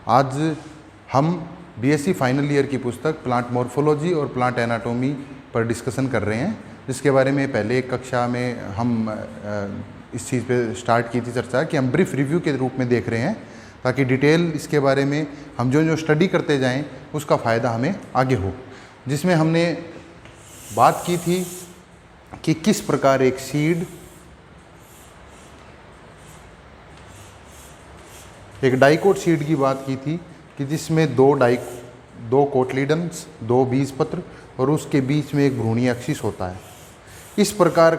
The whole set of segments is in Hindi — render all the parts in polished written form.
आज हम बीएससी फाइनल ईयर की पुस्तक प्लांट मॉर्फोलॉजी और प्लांट एनाटॉमी पर डिस्कशन कर रहे हैं, जिसके बारे में पहले एक कक्षा में हम इस चीज़ पे स्टार्ट की थी चर्चा कि हम ब्रीफ रिव्यू के रूप में देख रहे हैं, ताकि डिटेल इसके बारे में हम जो स्टडी करते जाएं उसका फ़ायदा हमें आगे हो। जिसमें हमने बात की थी कि किस प्रकार एक सीड एक डाइकोट सीड की बात की थी कि जिसमें दो कोटलीडन्स, 2 बीजपत्र और उसके बीच में एक भ्रूणीय अक्ष होता है। इस प्रकार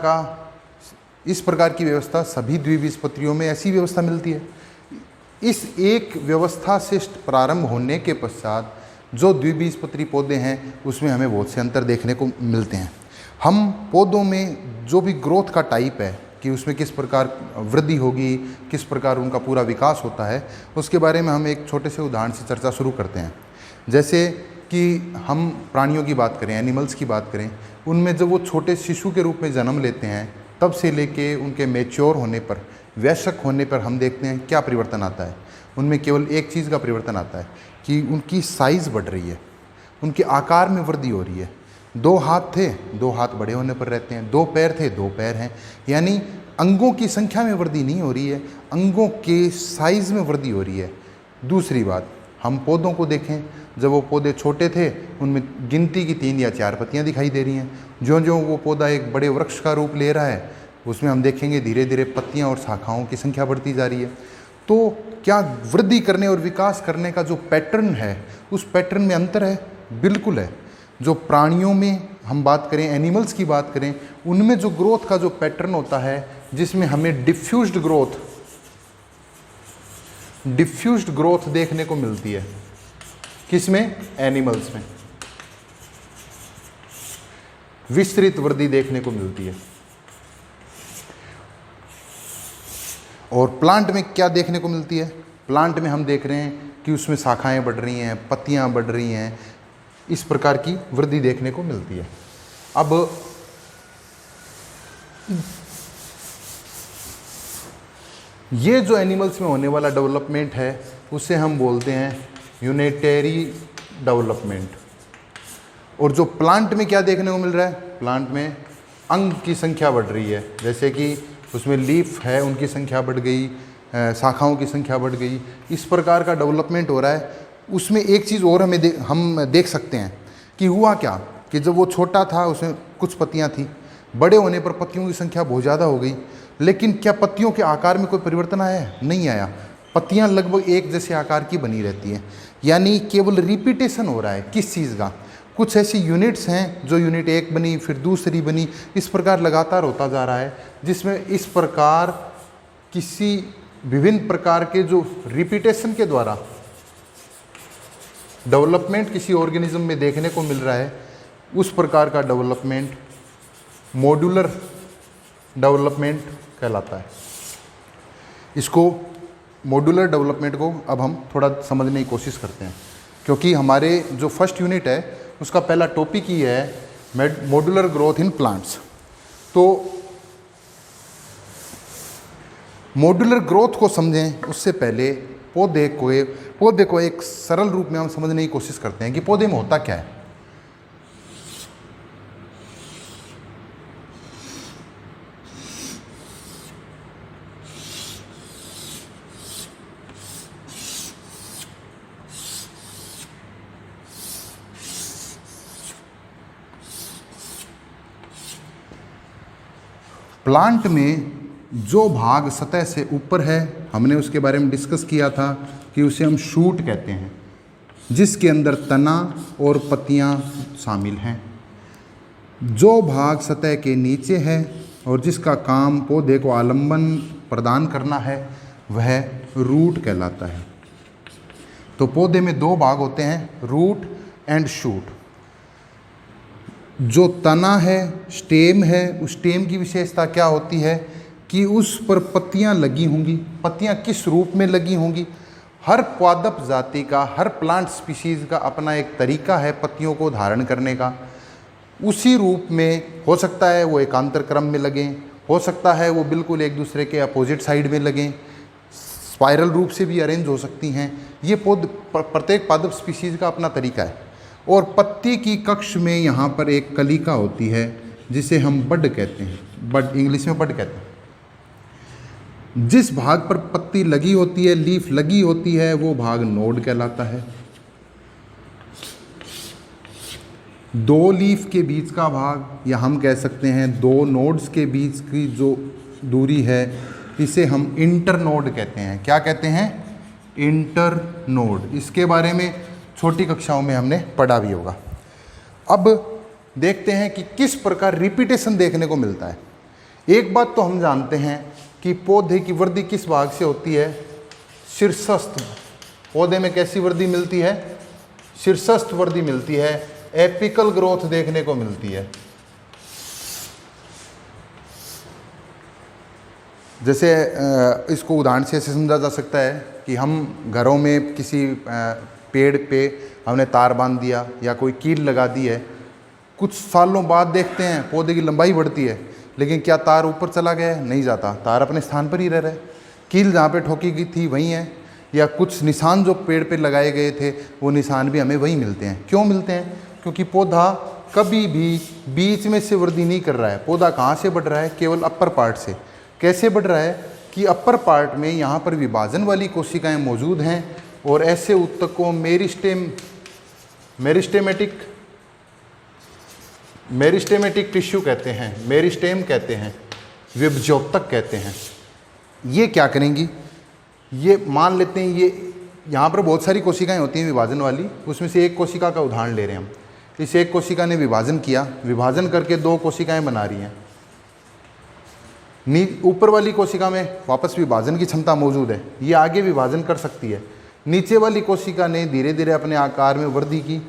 की व्यवस्था सभी द्विबीजपत्रियों में ऐसी व्यवस्था मिलती है। इस एक व्यवस्था से प्रारंभ होने के पश्चात जो द्विबीजपत्री पौधे हैं उसमें हमें बहुत से अंतर देखने को मिलते हैं। हम पौधों में जो भी ग्रोथ का टाइप है कि उसमें किस प्रकार वृद्धि होगी, किस प्रकार उनका पूरा विकास होता है, उसके बारे में हम एक छोटे से उदाहरण से चर्चा शुरू करते हैं। जैसे कि हम प्राणियों की बात करें, एनिमल्स की बात करें, उनमें जब वो छोटे शिशु के रूप में जन्म लेते हैं तब से लेके उनके मैच्योर होने पर, वयस्क होने पर हम देखते हैं क्या परिवर्तन आता है। उनमें केवल एक चीज़ का परिवर्तन आता है कि उनकी साइज़ बढ़ रही है, उनके आकार में वृद्धि हो रही है। 2 हाथ थे, 2 हाथ बड़े होने पर रहते हैं, 2 पैर थे, 2 पैर हैं। यानी अंगों की संख्या में वृद्धि नहीं हो रही है, अंगों के साइज़ में वृद्धि हो रही है। दूसरी बात, हम पौधों को देखें, जब वो पौधे छोटे थे उनमें गिनती की 3 या 4 पत्तियां दिखाई दे रही हैं। ज्यों ज्यों वो पौधा एक बड़े वृक्ष का रूप ले रहा है उसमें हम देखेंगे धीरे धीरे पत्तियां और शाखाओं की संख्या बढ़ती जा रही है। तो क्या वृद्धि करने और विकास करने का जो पैटर्न है उस पैटर्न में अंतर है? बिल्कुल है। जो प्राणियों में हम बात करें, एनिमल्स की बात करें, उनमें जो ग्रोथ का जो पैटर्न होता है जिसमें हमें डिफ्यूज्ड ग्रोथ देखने को मिलती है। किसमें? एनिमल्स में विस्तृत वृद्धि देखने को मिलती है। और प्लांट में क्या देखने को मिलती है? प्लांट में हम देख रहे हैं कि उसमें शाखाएं बढ़ रही हैं, पत्तियां बढ़ रही हैं, इस प्रकार की वृद्धि देखने को मिलती है। अब ये जो एनिमल्स में होने वाला डेवलपमेंट है उसे हम बोलते हैं यूनिटरी डेवलपमेंट। और जो प्लांट में क्या देखने को मिल रहा है? प्लांट में अंग की संख्या बढ़ रही है, जैसे कि उसमें लीफ है उनकी संख्या बढ़ गई, शाखाओं की संख्या बढ़ गई, इस प्रकार का डेवलपमेंट हो रहा है। उसमें एक चीज़ और हम देख सकते हैं कि हुआ क्या कि जब वो छोटा था उसमें कुछ पत्तियां थी, बड़े होने पर पत्तियों की संख्या बहुत ज़्यादा हो गई। लेकिन क्या पत्तियों के आकार में कोई परिवर्तन आया है? नहीं आया। पत्तियां लगभग एक जैसे आकार की बनी रहती हैं। यानी केवल रिपीटेशन हो रहा है। किस चीज़ का? कुछ ऐसी यूनिट्स हैं जो यूनिट 1 बनी, फिर दूसरी बनी, इस प्रकार लगातार होता जा रहा है, जिसमें इस प्रकार किसी विभिन्न प्रकार के जो रिपीटेशन के द्वारा डेवलपमेंट किसी ऑर्गेनिज्म में देखने को मिल रहा है, उस प्रकार का डेवलपमेंट मॉड्यूलर डेवलपमेंट कहलाता है। इसको मॉड्यूलर डेवलपमेंट को अब हम थोड़ा समझने की कोशिश करते हैं, क्योंकि हमारे जो फर्स्ट यूनिट है उसका पहला टॉपिक ही है मॉड्यूलर ग्रोथ इन प्लांट्स। तो मॉड्यूलर ग्रोथ को समझें उससे पहले पौधे को एक सरल रूप में हम समझने की कोशिश करते हैं कि पौधे में होता क्या है। प्लांट में जो भाग सतह से ऊपर है, हमने उसके बारे में डिस्कस किया था कि उसे हम शूट कहते हैं, जिसके अंदर तना और पत्तियां शामिल हैं। जो भाग सतह के नीचे है और जिसका काम पौधे को आलंबन प्रदान करना है वह रूट कहलाता है। तो पौधे में 2 भाग होते हैं, रूट एंड शूट। जो तना है, स्टेम है, उस स्टेम की विशेषता क्या होती है कि उस पर पत्तियां लगी होंगी। पत्तियां किस रूप में लगी होंगी? हर पादप जाति का, हर प्लांट स्पीशीज़ का अपना एक तरीका है पत्तियों को धारण करने का। उसी रूप में हो सकता है वो एकांतर क्रम में लगें, हो सकता है वो बिल्कुल एक दूसरे के अपोजिट साइड में लगें। स्पाइरल रूप से भी अरेंज हो सकती हैं। ये प्रत्येक पादप स्पीशीज़ का अपना तरीका है। और पत्ती की कक्ष में यहाँ पर एक कलिका होती है जिसे हम बड कहते हैं, बड इंग्लिश में बड कहते हैं। जिस भाग पर पत्ती लगी होती है, लीफ लगी होती है, वो भाग नोड कहलाता है। दो लीफ के बीच का भाग, या हम कह सकते हैं दो नोड्स के बीच की जो दूरी है, इसे हम इंटर नोड कहते हैं। क्या कहते हैं? Inter node. इसके बारे में छोटी कक्षाओं में हमने पढ़ा भी होगा। अब देखते हैं कि किस प्रकार रिपीटेशन देखने को मिलता है। एक बात तो हम जानते हैं कि पौधे की वृद्धि किस भाग से होती है? शीर्षस्थ। पौधे में कैसी वृद्धि मिलती है? शीर्षस्थ वृद्धि मिलती है, एपिकल ग्रोथ देखने को मिलती है। जैसे इसको उदाहरण से ऐसे समझा जा सकता है कि हम घरों में किसी पेड़ पे हमने तार बांध दिया या कोई कील लगा दी है, कुछ सालों बाद देखते हैं पौधे की लंबाई बढ़ती है, लेकिन क्या तार ऊपर चला गया है? नहीं जाता, तार अपने स्थान पर ही रह रहा है। कील जहाँ पे ठोकी गई थी वहीं है, या कुछ निशान जो पेड़ पे लगाए गए थे वो निशान भी हमें वहीं मिलते हैं। क्यों मिलते हैं? क्योंकि पौधा कभी भी बीच में से वृद्धि नहीं कर रहा है। पौधा कहाँ से बढ़ रहा है? केवल अपर पार्ट से। कैसे बढ़ रहा है कि अपर पार्ट में यहाँ पर विभाजन वाली कोशिकाएँ मौजूद हैं, और ऐसे ऊतक को मेरिस्टेमेटिक टिश्यू कहते हैं, मेरिस्टेम कहते हैं, विभज्योतक कहते हैं। ये क्या करेंगी? ये मान लेते हैं ये यहाँ पर बहुत सारी कोशिकाएं होती हैं विभाजन वाली, उसमें से एक कोशिका का उदाहरण ले रहे हैं हम। इस एक कोशिका ने विभाजन किया, विभाजन करके दो कोशिकाएं बना रही हैं। ऊपर वाली कोशिका में वापस विभाजन की क्षमता मौजूद है, ये आगे विभाजन कर सकती है। नीचे वाली कोशिका ने धीरे धीरे अपने आकार में वृद्धि की,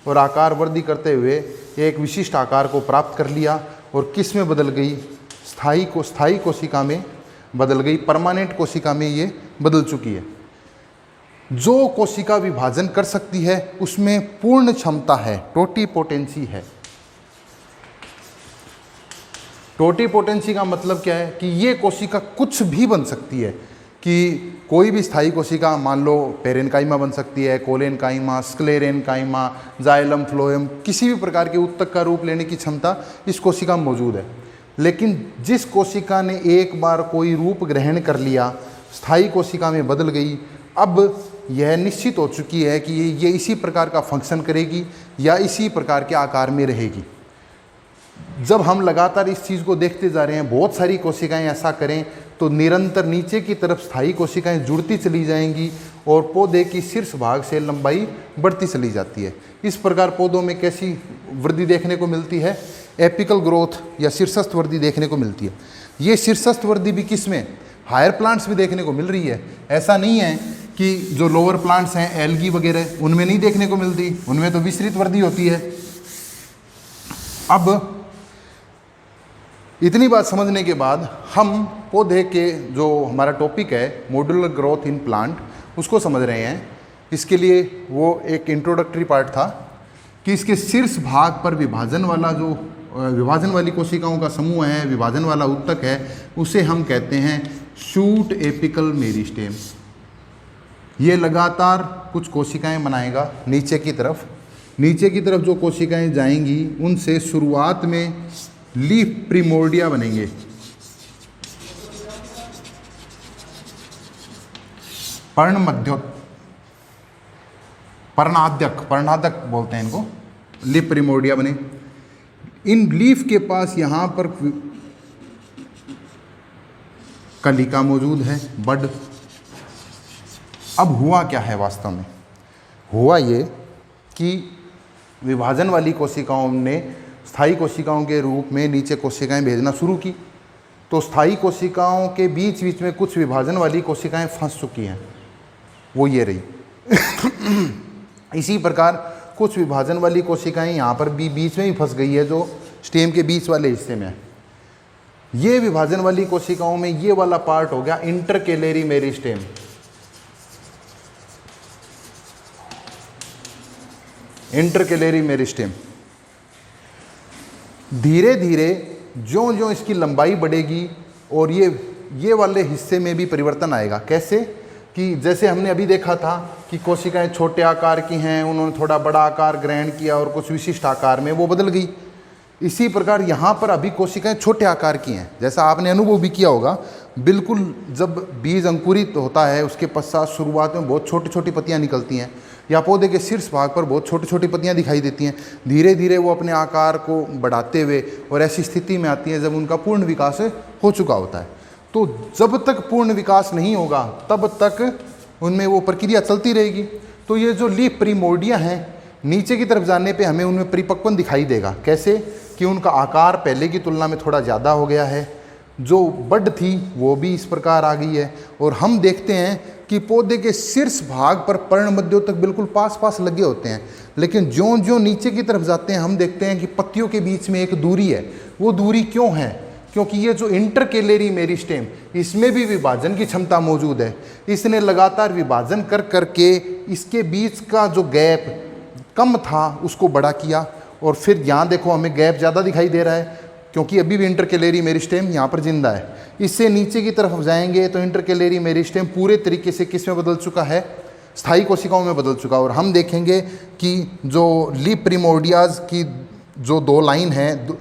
और आकार वृद्धि करते हुए एक विशिष्ट आकार को प्राप्त कर लिया, और किस में बदल गई? स्थायी कोशिका में बदल गई, परमानेंट कोशिका में ये बदल चुकी है। जो कोशिका विभाजन कर सकती है उसमें पूर्ण क्षमता है, टोटीपोटेंसी है। टोटीपोटेंसी का मतलब क्या है? कि ये कोशिका कुछ भी बन सकती है, कि कोई भी स्थायी कोशिका, मान लो पेरेनकाइमा बन सकती है, कोलेनकाइमा, स्क्लेरेनकाइमा, जाइलम, फ्लोएम, किसी भी प्रकार के ऊतक का रूप लेने की क्षमता इस कोशिका में मौजूद है। लेकिन जिस कोशिका ने एक बार कोई रूप ग्रहण कर लिया, स्थायी कोशिका में बदल गई, अब यह निश्चित हो चुकी है कि ये इसी प्रकार का फंक्शन करेगी या इसी प्रकार के आकार में रहेगी। जब हम लगातार इस चीज़ को देखते जा रहे हैं, बहुत सारी कोशिकाएं ऐसा करें, तो निरंतर नीचे की तरफ स्थायी कोशिकाएं जुड़ती चली जाएंगी और पौधे की शीर्ष भाग से लंबाई बढ़ती चली जाती है। इस प्रकार पौधों में कैसी वृद्धि देखने को मिलती है? एपिकल ग्रोथ या शीर्षस्थ वृद्धि देखने को मिलती है। ये शीर्षस्थ वृद्धि भी किस में? हायर प्लांट्स भी देखने को मिल रही है। ऐसा नहीं है कि जो लोअर प्लांट्स हैं, एल्गी वगैरह, उनमें नहीं देखने को मिलती, उनमें तो विस्तृत वृद्धि होती है। अब इतनी बात समझने के बाद हम पौधे के जो हमारा टॉपिक है मॉड्यूलर ग्रोथ इन प्लांट, उसको समझ रहे हैं। इसके लिए वो एक इंट्रोडक्टरी पार्ट था कि इसके शीर्ष भाग पर विभाजन वाली कोशिकाओं का समूह है, विभाजन वाला ऊतक है, उसे हम कहते हैं शूट एपिकल मेरिस्टेम। ये लगातार कुछ कोशिकाएं बनाएगा नीचे की तरफ। नीचे की तरफ जो कोशिकाएं जाएंगी उनसे शुरुआत में लीफ प्रिमोर्डिया बनेंगे। पर्णाद्यक बोलते हैं इनको, लीफ प्रिमोर्डिया बने। इन लीफ के पास यहाँ पर कलिका मौजूद है, बड। अब हुआ क्या है वास्तव में? हुआ ये कि विभाजन वाली कोशिकाओं ने स्थायी कोशिकाओं के रूप में नीचे कोशिकाएं भेजना शुरू की, तो स्थायी कोशिकाओं के बीच बीच में कुछ विभाजन वाली कोशिकाएं फंस चुकी हैं, वो ये रही। इसी प्रकार कुछ विभाजन वाली कोशिकाएं यहाँ पर भी बीच में ही फंस गई है, जो स्टेम के बीच वाले हिस्से में है। ये विभाजन वाली कोशिकाओं में ये वाला पार्ट हो गया इंटरकेलेरी मेरिस्टेम। इंटरकेलेरी मेरिस्टेम धीरे धीरे ज्यों ज्यों इसकी लंबाई बढ़ेगी और ये वाले हिस्से में भी परिवर्तन आएगा। कैसे? कि जैसे हमने अभी देखा था कि कोशिकाएं छोटे आकार की हैं, उन्होंने थोड़ा बड़ा आकार ग्रहण किया और कुछ विशिष्ट आकार में वो बदल गई। इसी प्रकार यहाँ पर अभी कोशिकाएं छोटे आकार की हैं, जैसा आपने अनुभव भी किया होगा। बिल्कुल जब बीज अंकुरित होता है उसके पश्चात शुरुआत में बहुत छोटी छोटी पत्तियाँ निकलती हैं, या पौधे के शीर्ष भाग पर बहुत छोटी छोटी पत्तियाँ दिखाई देती हैं। धीरे धीरे वो अपने आकार को बढ़ाते हुए और ऐसी स्थिति में आती हैं जब उनका पूर्ण विकास हो चुका होता है। तो जब तक पूर्ण विकास नहीं होगा तब तक उनमें वो प्रक्रिया चलती रहेगी। तो ये जो लीफ प्रिमोर्डिया हैं, नीचे की तरफ जाने पे हमें उनमें परिपक्वन दिखाई देगा। कैसे कि उनका आकार पहले की तुलना में थोड़ा ज़्यादा हो गया है, जो बड थी वो भी इस प्रकार आ गई है। और हम देखते हैं कि पौधे के शीर्ष भाग पर पर्णमध्यों तक बिल्कुल पास पास लगे होते हैं, लेकिन ज्यों ज्यों नीचे की तरफ जाते हैं हम देखते हैं कि पत्तियों के बीच में एक दूरी है। वो दूरी क्यों है? क्योंकि ये जो इंटरकेलेरी मेरिस्टेम, इसमें भी विभाजन की क्षमता मौजूद है। इसने लगातार विभाजन कर करके इसके बीच का जो गैप कम था उसको बड़ा किया। और फिर यहाँ देखो हमें गैप ज़्यादा दिखाई दे रहा है, क्योंकि अभी भी इंटरकेलेरी मेरिस्टेम यहाँ पर जिंदा है। इससे नीचे की तरफ जाएंगे तो इंटरकेलेरी मेरिस्टेम पूरे तरीके से किस में बदल चुका है? स्थायी कोशिकाओं में बदल चुका। और हम देखेंगे कि जो लीफ प्रिमोर्डियाज की जो दो लाइन है,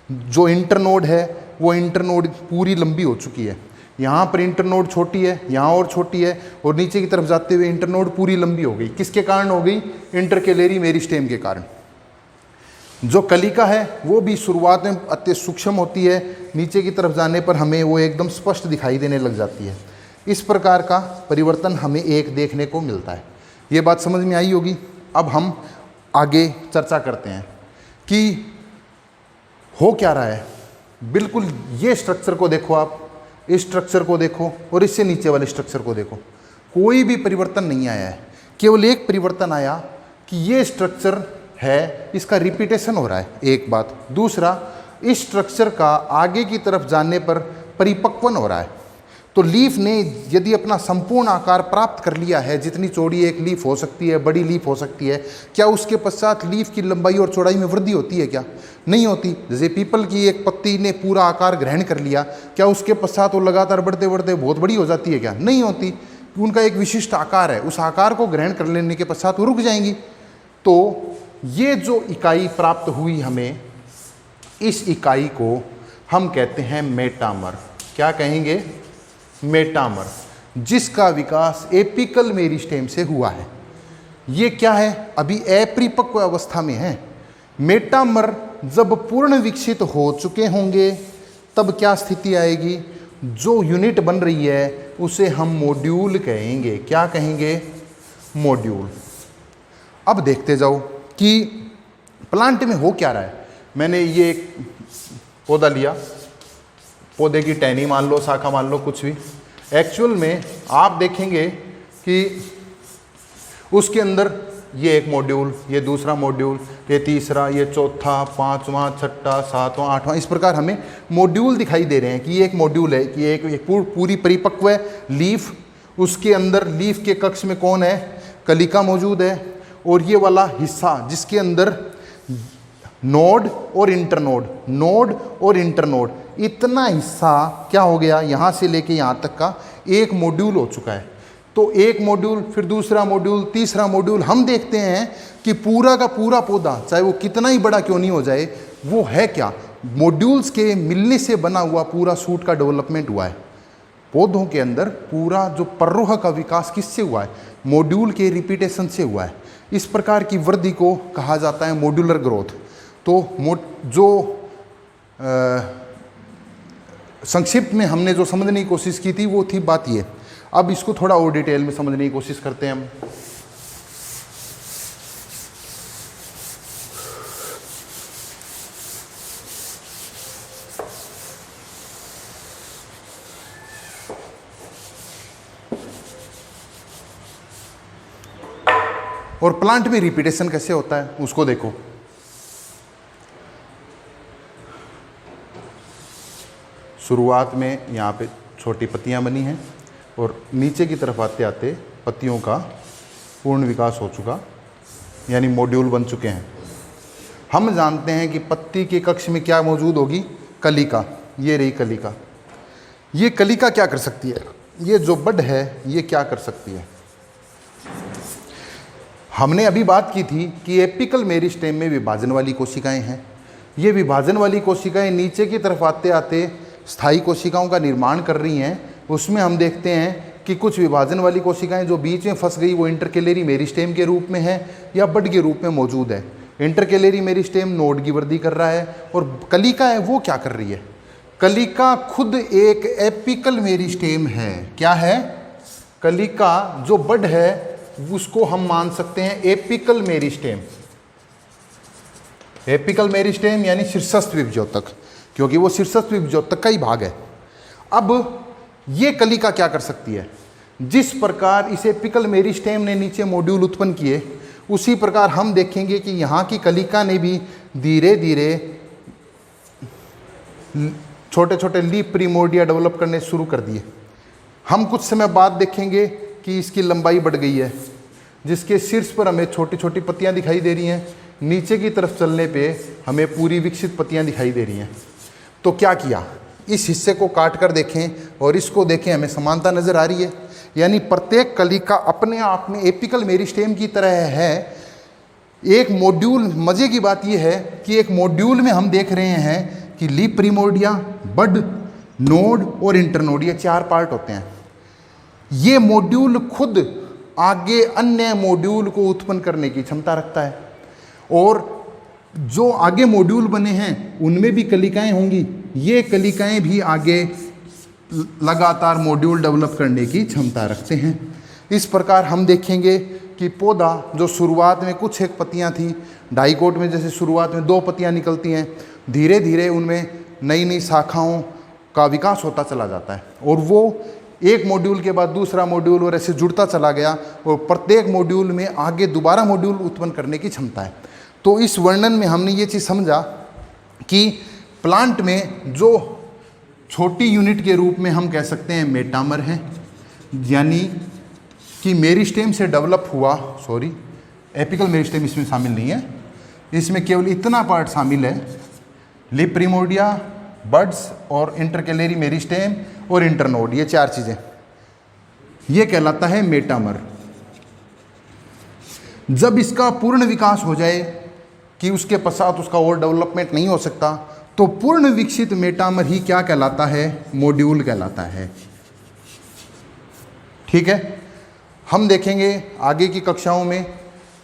जो इंटरनोड है वो इंटरनोड पूरी लंबी हो चुकी है। यहाँ पर इंटरनोड छोटी है, यहाँ और छोटी है, और नीचे की तरफ जाते हुए इंटरनोड पूरी लंबी हो गई। किसके कारण हो गई? इंटरकेलेरी मेरिस्टेम के कारण। जो कलिका है वो भी शुरुआत में अत्यंत सूक्ष्म होती है, नीचे की तरफ जाने पर हमें वो एकदम स्पष्ट दिखाई देने लग जाती है। इस प्रकार का परिवर्तन हमें एक देखने को मिलता है। ये बात समझ में आई होगी। अब हम आगे चर्चा करते हैं कि हो क्या रहा है। बिल्कुल ये स्ट्रक्चर को देखो, आप इस स्ट्रक्चर को देखो और इससे नीचे वाले स्ट्रक्चर को देखो, कोई भी परिवर्तन नहीं आया है। केवल एक परिवर्तन आया कि ये स्ट्रक्चर है, इसका रिपीटेशन हो रहा है, एक बात। दूसरा, इस स्ट्रक्चर का आगे की तरफ जाने पर परिपक्वन हो रहा है। तो लीफ ने यदि अपना संपूर्ण आकार प्राप्त कर लिया है, जितनी चौड़ी एक लीफ हो सकती है, बड़ी लीफ हो सकती है, क्या उसके पश्चात लीफ की लंबाई और चौड़ाई में वृद्धि होती है? क्या नहीं होती। जैसे पीपल की एक पत्ती ने पूरा आकार ग्रहण कर लिया, क्या उसके पश्चात वो लगातार बढ़ते बढ़ते बहुत बड़ी हो जाती है? क्या नहीं होती। उनका एक विशिष्ट आकार है, उस आकार को ग्रहण कर लेने के पश्चात वो रुक जाएंगी। तो ये जो इकाई प्राप्त हुई हमें, इस इकाई को हम कहते हैं मेटामर। क्या कहेंगे? मेटामर, जिसका विकास एपिकल मेरिस्टेम से हुआ है। ये क्या है? अभी अपरिपक्व अवस्था में है। मेटामर जब पूर्ण विकसित हो चुके होंगे तब क्या स्थिति आएगी? जो यूनिट बन रही है उसे हम मॉड्यूल कहेंगे। क्या कहेंगे? मॉड्यूल। अब देखते जाओ कि प्लांट में हो क्या रहा है। मैंने ये एक पौधा लिया, पौधे की टहनी मान लो, शाखा मान लो, कुछ भी। एक्चुअल में आप देखेंगे कि उसके अंदर ये एक मॉड्यूल, ये दूसरा मॉड्यूल, ये तीसरा, ये चौथा, पांचवा, छठा, सातवां, आठवां, इस प्रकार हमें मॉड्यूल दिखाई दे रहे हैं कि ये एक मॉड्यूल है, कि एक पूरी परिपक्व लीफ। उसके अंदर लीफ के कक्ष में कौन है? कलिका मौजूद है। और ये वाला हिस्सा जिसके अंदर नोड और इंटरनोड, नोड और इंटरनोड, इतना हिस्सा क्या हो गया? यहाँ से लेके यहाँ तक का एक मॉड्यूल हो चुका है। तो एक मॉड्यूल, फिर दूसरा मॉड्यूल, तीसरा मॉड्यूल। हम देखते हैं कि पूरा का पूरा पौधा, चाहे वो कितना ही बड़ा क्यों नहीं हो जाए, वो है क्या? मॉड्यूल्स के मिलने से बना हुआ पूरा सूट का डेवलपमेंट हुआ है। पौधों के अंदर पूरा जो पर्रोह का विकास किससे हुआ है? मॉड्यूल के रिपीटेशन से हुआ है। इस प्रकार की वृद्धि को कहा जाता है मॉड्यूलर ग्रोथ। तो जो संक्षिप्त में हमने जो समझने की कोशिश की थी वो थी बात ये। अब इसको थोड़ा और डिटेल में समझने की कोशिश करते हैं हम। और प्लांट में रिपीटेशन कैसे होता है उसको देखो। शुरुआत में यहाँ पे छोटी पत्तियाँ बनी हैं और नीचे की तरफ आते आते पत्तियों का पूर्ण विकास हो चुका, यानी मॉड्यूल बन चुके हैं। हम जानते हैं कि पत्ती के कक्ष में क्या मौजूद होगी? कलिका। ये रही कलिका। ये कलिका क्या कर सकती है? ये जो बड है ये क्या कर सकती है। हमने अभी बात की थी कि एपिकल मेरिस्टेम में विभाजन वाली कोशिकाएं हैं। ये विभाजन वाली कोशिकाएं नीचे की तरफ आते आते स्थायी कोशिकाओं का निर्माण कर रही हैं। उसमें हम देखते हैं कि कुछ विभाजन वाली कोशिकाएं जो बीच में फंस गई वो इंटरकेलरी मेरिस्टेम के रूप में है या बड के रूप में मौजूद है। इंटरकेलरी मेरिस्टेम नोड की वृद्धि कर रहा है और कलिका है वो क्या कर रही है। कलिका खुद एक एपिकल मेरिस्टेम है। क्या है? कलिका जो बड है उसको हम मान सकते हैं एपिकल मेरिस्टेम। एपिकल मेरिस्टेम यानी शीर्षस्थ विभज्योतक, क्योंकि वो शीर्षस्थ विभज्योतक का ही भाग है। अब ये कलिका क्या कर सकती है? जिस प्रकार इस एपिकल मेरिस्टेम ने नीचे मॉड्यूल उत्पन्न किए उसी प्रकार हम देखेंगे कि यहाँ की कलिका ने भी धीरे धीरे छोटे छोटे लीफ प्रीमोर्डिया डेवलप करने शुरू कर दिए। हम कुछ समय बाद देखेंगे कि इसकी लंबाई बढ़ गई है, जिसके शीर्ष पर हमें छोटी छोटी पत्तियां दिखाई दे रही हैं, नीचे की तरफ चलने पे हमें पूरी विकसित पत्तियां दिखाई दे रही हैं। तो क्या किया? इस हिस्से को काट कर देखें और इसको देखें, हमें समानता नज़र आ रही है। यानी प्रत्येक कलिका अपने आप में एपिकल मेरिस्टेम की तरह है। एक मॉड्यूल, मज़े की बात यह है कि एक मॉड्यूल में हम देख रहे हैं कि लीफ प्रीमोर्डिया, बड, नोड और इंटरनोड, ये 4 पार्ट होते हैं। ये मॉड्यूल खुद आगे अन्य मॉड्यूल को उत्पन्न करने की क्षमता रखता है और जो आगे मॉड्यूल बने हैं उनमें भी कलिकाएं होंगी। ये कलिकाएं भी आगे लगातार मॉड्यूल डेवलप करने की क्षमता रखते हैं। इस प्रकार हम देखेंगे कि पौधा जो शुरुआत में कुछ एक पत्तियां थी, डाइकोट में जैसे शुरुआत में 2 पत्तियां निकलती हैं, धीरे धीरे उनमें नई नई शाखाओं का विकास होता चला जाता है और वो एक मॉड्यूल के बाद दूसरा मॉड्यूल और ऐसे जुड़ता चला गया और प्रत्येक मॉड्यूल में आगे दोबारा मॉड्यूल उत्पन्न करने की क्षमता है। तो इस वर्णन में हमने ये चीज़ समझा कि प्लांट में जो छोटी यूनिट के रूप में हम कह सकते हैं मेटामर हैं, यानी कि मेरिस्टेम से डेवलप हुआ, एपिकल मेरिस्टेम इसमें शामिल नहीं है, इसमें केवल इतना पार्ट शामिल है, लीफ प्रीमोर्डिया, बड्स और इंटरकेलरी मेरिस्टेम और इंटरनोड, ये 4 चीज़ें, ये कहलाता है मेटामर। जब इसका पूर्ण विकास हो जाए कि उसके पश्चात उसका और डेवलपमेंट नहीं हो सकता, तो पूर्ण विकसित मेटामर ही क्या कहलाता है? मॉड्यूल कहलाता है। ठीक है, हम देखेंगे आगे की कक्षाओं में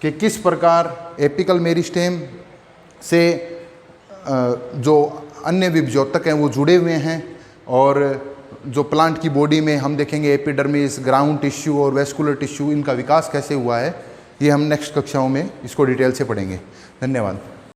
कि किस प्रकार एपिकल मेरिस्टेम से जो अन्य विभज्योतक हैं वो जुड़े हुए हैं और जो प्लांट की बॉडी में हम देखेंगे एपिडर्मिस, ग्राउंड टिश्यू और वेस्कुलर टिश्यू, इनका विकास कैसे हुआ है, ये हम नेक्स्ट कक्षाओं में इसको डिटेल से पढ़ेंगे। धन्यवाद।